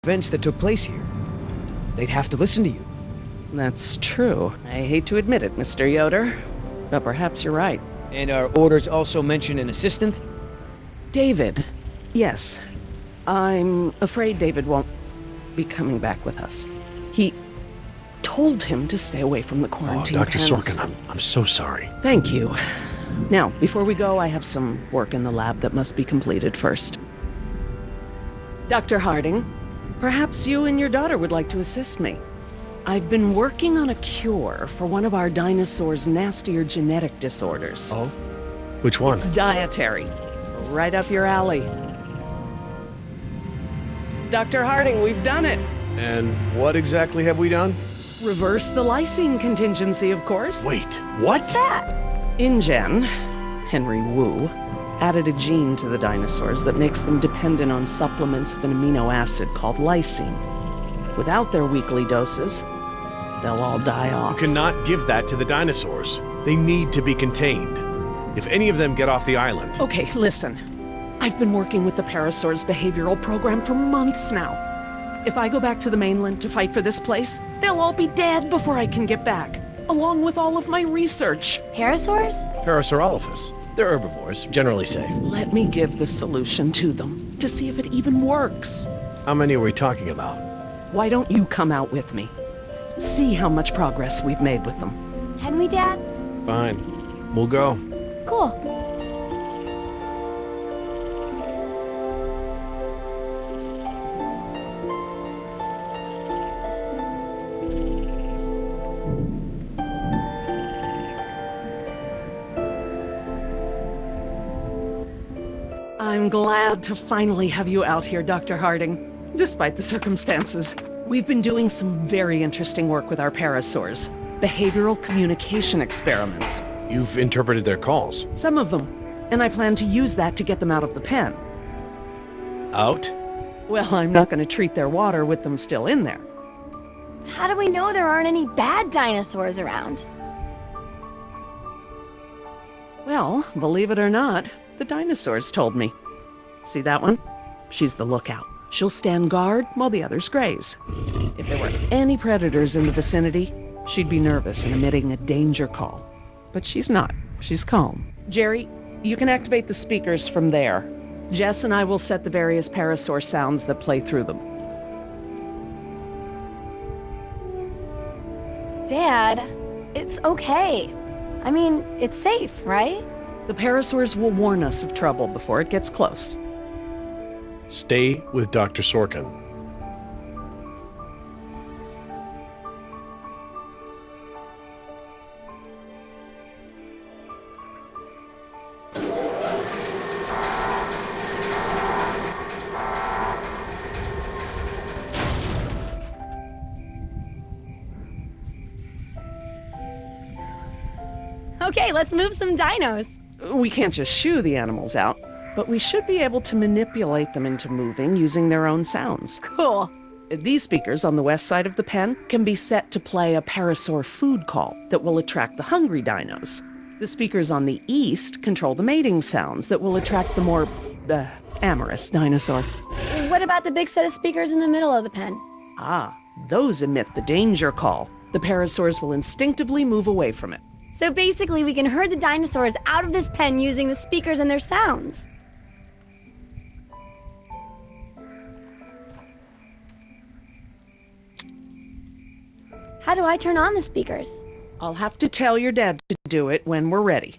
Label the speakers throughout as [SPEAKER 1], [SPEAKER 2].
[SPEAKER 1] events that took place here. They'd have to listen to you.
[SPEAKER 2] That's true. I hate to admit it, Mr. Yoder, but perhaps you're right.
[SPEAKER 1] And our orders also mention an assistant?
[SPEAKER 2] David. Yes. I'm afraid David won't be coming back with us. He told him to stay away from the quarantine
[SPEAKER 3] Dr.
[SPEAKER 2] pens.
[SPEAKER 3] Sorkin, I'm so sorry.
[SPEAKER 2] Thank you. Now, before we go, I have some work in the lab that must be completed first. Dr. Harding, perhaps you and your daughter would like to assist me. I've been working on a cure for one of our dinosaurs' nastier genetic disorders.
[SPEAKER 3] Oh? Which one?
[SPEAKER 2] It's dietary. Right up your alley. Dr. Harding, we've done it.
[SPEAKER 3] And what exactly have we done?
[SPEAKER 2] Reverse the lysine contingency, of course.
[SPEAKER 3] Wait, what?
[SPEAKER 4] What's that?
[SPEAKER 2] InGen, Henry Wu, added a gene to the dinosaurs that makes them dependent on supplements of an amino acid called lysine. Without their weekly doses, they'll all die off.
[SPEAKER 3] You cannot give that to the dinosaurs. They need to be contained. If any of them get off the island...
[SPEAKER 2] Okay, listen. I've been working with the Parasaur's behavioral program for months now. If I go back to the mainland to fight for this place, they'll all be dead before I can get back, along with all of my research.
[SPEAKER 4] Parasaurs?
[SPEAKER 3] Parasaurolophus. They're herbivores, generally safe.
[SPEAKER 2] Let me give the solution to them, to see if it even works.
[SPEAKER 3] How many are we talking about?
[SPEAKER 2] Why don't you come out with me? See how much progress we've made with them.
[SPEAKER 4] Can we, Dad?
[SPEAKER 3] Fine. We'll go.
[SPEAKER 4] Cool.
[SPEAKER 2] I'm glad to finally have you out here, Dr. Harding, despite the circumstances. We've been doing some very interesting work with our parasaurs. Behavioral communication experiments.
[SPEAKER 3] You've interpreted their calls.
[SPEAKER 2] Some of them. And I plan to use that to get them out of the pen.
[SPEAKER 3] Out?
[SPEAKER 2] Well, I'm not going to treat their water with them still in there.
[SPEAKER 4] How do we know there aren't any bad dinosaurs around?
[SPEAKER 2] Well, believe it or not, the dinosaurs told me. See that one? She's the lookout. She'll stand guard while the others graze. If there were any predators in the vicinity, she'd be nervous and emitting a danger call. But she's not. She's calm. Jerry, you can activate the speakers from there. Jess and I will set the various parasaur sounds that play through them.
[SPEAKER 4] Dad, it's okay. I mean, it's safe, right?
[SPEAKER 2] The parasaurs will warn us of trouble before it gets close.
[SPEAKER 3] Stay with Dr. Sorkin.
[SPEAKER 4] Okay, let's move some dinos.
[SPEAKER 2] We can't just shoo the animals out, but we should be able to manipulate them into moving using their own sounds.
[SPEAKER 4] Cool.
[SPEAKER 2] These speakers on the west side of the pen can be set to play a parasaur food call that will attract the hungry dinos. The speakers on the east control the mating sounds that will attract the more, amorous dinosaur.
[SPEAKER 4] What about the big set of speakers in the middle of the pen?
[SPEAKER 2] Ah, those emit the danger call. The parasaurs will instinctively move away from it.
[SPEAKER 4] So basically, we can herd the dinosaurs out of this pen using the speakers and their sounds. How do I turn on the speakers?
[SPEAKER 2] I'll have to tell your dad to do it when we're ready.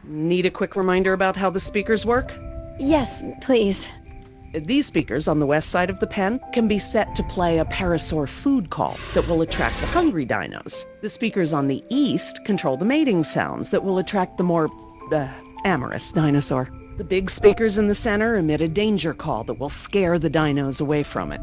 [SPEAKER 2] Need a quick reminder about how the speakers work?
[SPEAKER 4] Yes, please.
[SPEAKER 2] These speakers on the west side of the pen can be set to play a parasaur food call that will attract the hungry dinos. The speakers on the east control the mating sounds that will attract the more, amorous dinosaur. The big speakers in the center emit a danger call that will scare the dinos away from it.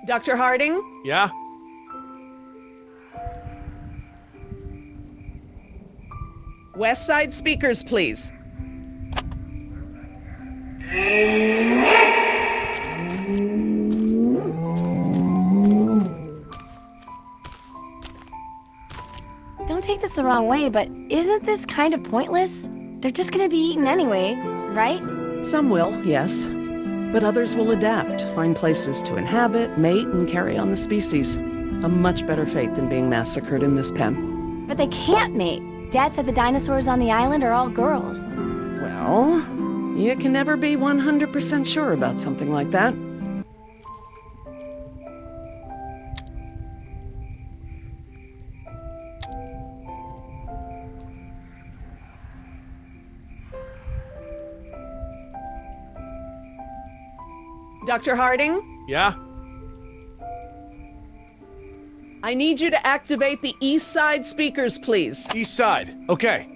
[SPEAKER 2] Dr. Harding?
[SPEAKER 3] Yeah?
[SPEAKER 2] West Side speakers, please.
[SPEAKER 4] Don't take this the wrong way, but isn't this kind of pointless? They're just gonna be eaten anyway, right?
[SPEAKER 2] Some will, yes. But others will adapt, find places to inhabit, mate, and carry on the species. A much better fate than being massacred in this pen.
[SPEAKER 4] But they can't mate. Dad said the dinosaurs on the island are all girls.
[SPEAKER 2] Well, you can never be 100% sure about something like that. Dr. Harding?
[SPEAKER 3] Yeah?
[SPEAKER 2] I need you to activate the East Side speakers, please.
[SPEAKER 3] East side. Okay.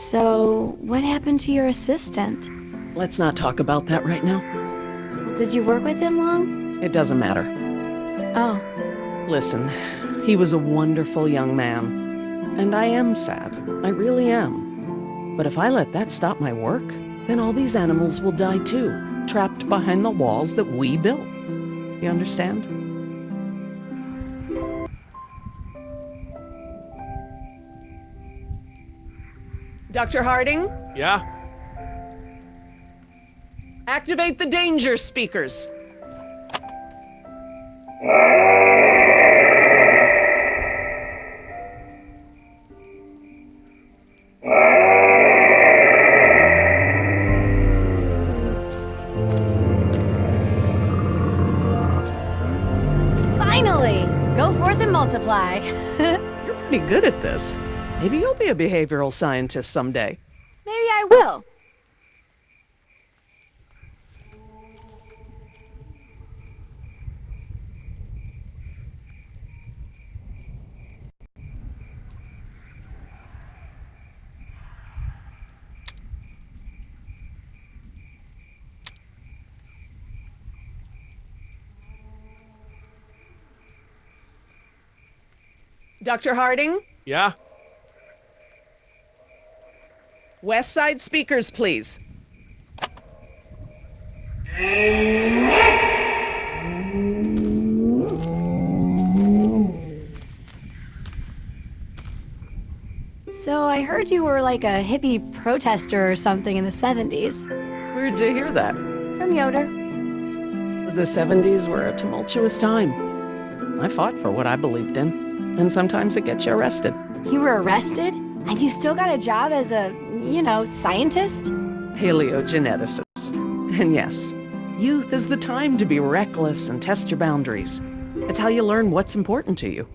[SPEAKER 4] So, what happened to your assistant?
[SPEAKER 2] Let's not talk about that right now.
[SPEAKER 4] Did you work with him long?
[SPEAKER 2] It doesn't matter.
[SPEAKER 4] Oh.
[SPEAKER 2] Listen, he was a wonderful young man. And I am sad. I really am. But if I let that stop my work, then all these animals will die too, trapped behind the walls that we built. You understand? Dr. Harding?
[SPEAKER 3] Yeah?
[SPEAKER 2] Activate the danger speakers.
[SPEAKER 4] Finally! Go forth and multiply.
[SPEAKER 2] You're pretty good at this. Maybe you'll be a behavioral scientist someday.
[SPEAKER 4] Maybe I will.
[SPEAKER 2] Dr. Harding?
[SPEAKER 3] Yeah?
[SPEAKER 2] West Side speakers, please.
[SPEAKER 4] So I heard you were like a hippie protester or something in the 70s.
[SPEAKER 2] Where'd you hear that?
[SPEAKER 4] From Yoder.
[SPEAKER 2] The 70s were a tumultuous time. I fought for what I believed in. And sometimes it gets you arrested.
[SPEAKER 4] You were arrested? And you still got a job as a, scientist?
[SPEAKER 2] Paleogeneticist. And yes, youth is the time to be reckless and test your boundaries. It's how you learn what's important to you.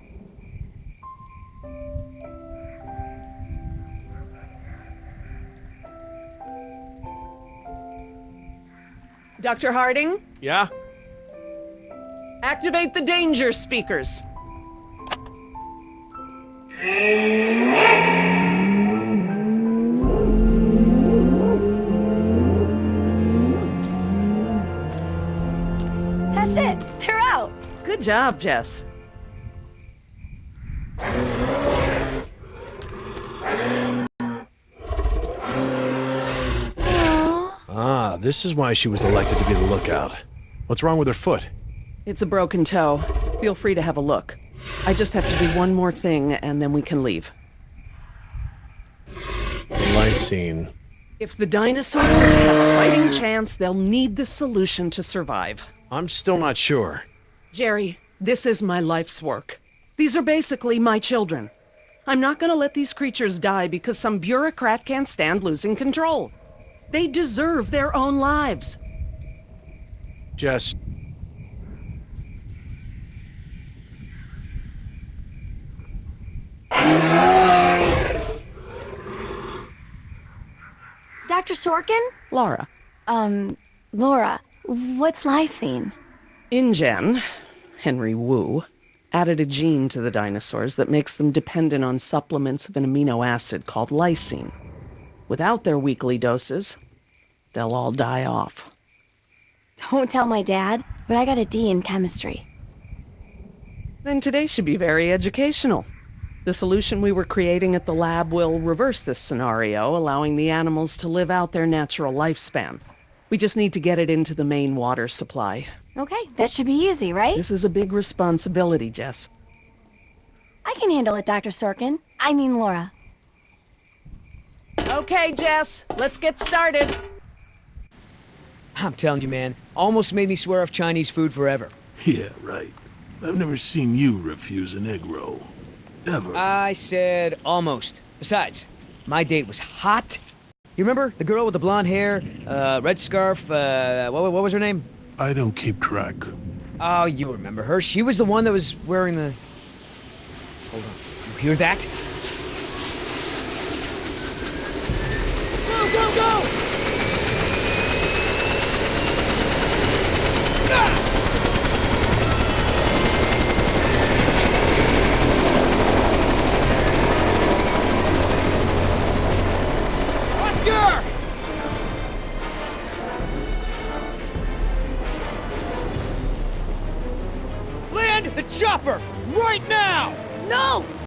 [SPEAKER 2] Dr. Harding?
[SPEAKER 3] Yeah?
[SPEAKER 2] Activate the danger speakers.
[SPEAKER 4] That's it. They're out.
[SPEAKER 2] Good job, Jess.
[SPEAKER 3] Ah, this is why she was elected to be the lookout. What's wrong with her foot?
[SPEAKER 2] It's a broken toe. Feel free to have a look. I just have to do one more thing, and then we can leave.
[SPEAKER 3] Lysine.
[SPEAKER 2] If the dinosaurs are to have a fighting chance, they'll need this solution to survive.
[SPEAKER 3] I'm still not sure.
[SPEAKER 2] Jerry, this is my life's work. These are basically my children. I'm not going to let these creatures die because some bureaucrat can't stand losing control. They deserve their own lives.
[SPEAKER 3] Jess.
[SPEAKER 4] Dr. Sorkin?
[SPEAKER 2] Laura.
[SPEAKER 4] Laura, what's lysine?
[SPEAKER 2] InGen. Henry Wu, added a gene to the dinosaurs that makes them dependent on supplements of an amino acid called lysine. Without their weekly doses, they'll all die off.
[SPEAKER 4] Don't tell my dad, but I got a D in chemistry.
[SPEAKER 2] Then today should be very educational. The solution we were creating at the lab will reverse this scenario, allowing the animals to live out their natural lifespan. We just need to get it into the main water supply.
[SPEAKER 4] Okay, that should be easy, right?
[SPEAKER 2] This is a big responsibility, Jess.
[SPEAKER 4] I can handle it, Dr. Sorkin. I mean Laura.
[SPEAKER 2] Okay, Jess, let's get started.
[SPEAKER 1] I'm telling you, man, almost made me swear off Chinese food forever.
[SPEAKER 5] Yeah, right. I've never seen you refuse an egg roll. Ever.
[SPEAKER 1] I said almost. Besides, my date was hot. You remember? The girl with the blonde hair, red scarf, what was her name?
[SPEAKER 5] I don't keep track.
[SPEAKER 1] Oh, you remember her. She was the one that was wearing the... Hold on. You hear that? Go, go, go! Ah! Land the chopper! Right now!
[SPEAKER 2] No!